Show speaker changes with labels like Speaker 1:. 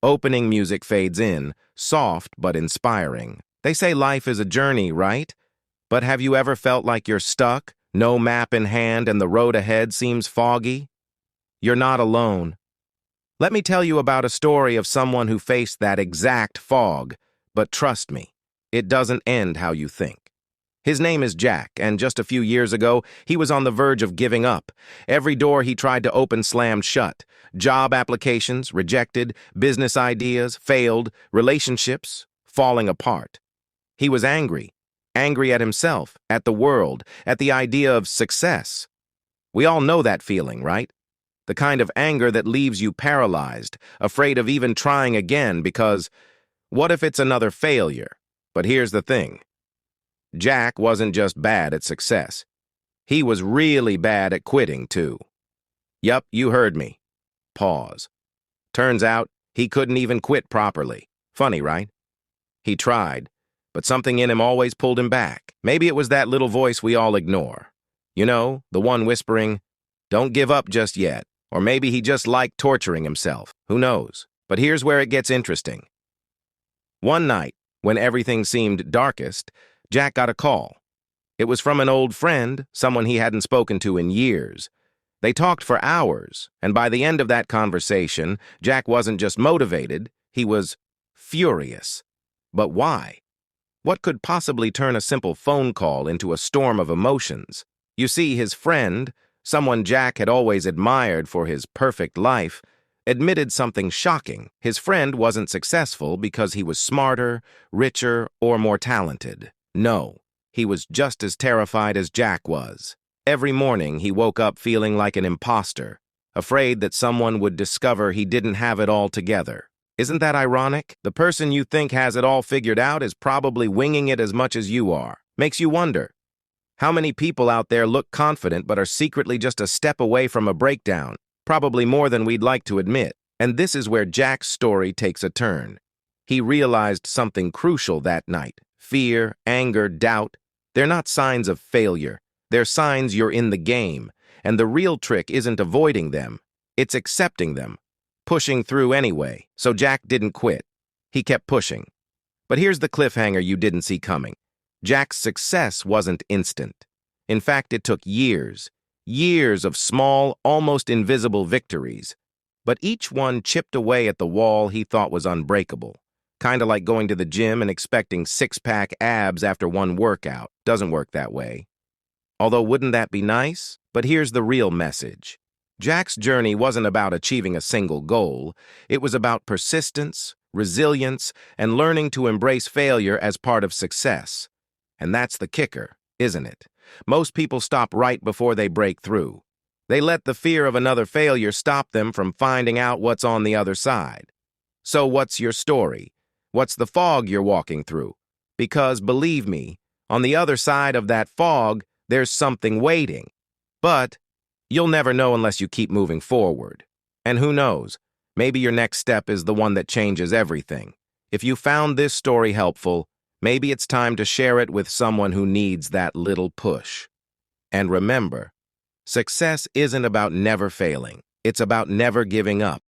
Speaker 1: Opening music fades in, soft but inspiring. They say life is a journey, right? But have you ever felt like you're stuck, no map in hand, and the road ahead seems foggy? You're not alone. Let me tell you about a story of someone who faced that exact fog, but trust me, it doesn't end how you think. His name is Jack, and just a few years ago, he was on the verge of giving up. Every door he tried to open slammed shut. Job applications, rejected, business ideas, failed, relationships, falling apart. He was angry at himself, at the world, at the idea of success. We all know that feeling, right? The kind of anger that leaves you paralyzed, afraid of even trying again because, what if it's another failure? But here's the thing. Jack wasn't just bad at success. He was really bad at quitting, too. Yup, you heard me. Pause. Turns out, he couldn't even quit properly. Funny, right? He tried, but something in him always pulled him back. Maybe it was that little voice we all ignore. You know, the one whispering, "Don't give up just yet." Or maybe he just liked torturing himself. Who knows? But here's where it gets interesting. One night, when everything seemed darkest, Jack got a call. It was from an old friend, someone he hadn't spoken to in years. They talked for hours, and by the end of that conversation, Jack wasn't just motivated, he was furious. But why? What could possibly turn a simple phone call into a storm of emotions? You see, his friend, someone Jack had always admired for his perfect life, admitted something shocking. His friend wasn't successful because he was smarter, richer, or more talented. No, he was just as terrified as Jack was. Every morning he woke up feeling like an imposter, afraid that someone would discover he didn't have it all together. Isn't that ironic? The person you think has it all figured out is probably winging it as much as you are. Makes you wonder, how many people out there look confident but are secretly just a step away from a breakdown? Probably more than we'd like to admit. And this is where Jack's story takes a turn. He realized something crucial that night. Fear, anger, doubt, they're not signs of failure. They're signs you're in the game, and the real trick isn't avoiding them. It's accepting them, pushing through anyway. So Jack didn't quit. He kept pushing. But here's the cliffhanger you didn't see coming. Jack's success wasn't instant. In fact, it took years of small, almost invisible victories. But each one chipped away at the wall he thought was unbreakable. Kinda like going to the gym and expecting six-pack abs after one workout. Doesn't work that way. Although wouldn't that be nice? But here's the real message. Jack's journey wasn't about achieving a single goal. It was about persistence, resilience, and learning to embrace failure as part of success. And that's the kicker, isn't it? Most people stop right before they break through. They let the fear of another failure stop them from finding out what's on the other side. So what's your story? What's the fog you're walking through? Because, believe me, on the other side of that fog, there's something waiting. But you'll never know unless you keep moving forward. And who knows, maybe your next step is the one that changes everything. If you found this story helpful, maybe it's time to share it with someone who needs that little push. And remember, success isn't about never failing. It's about never giving up.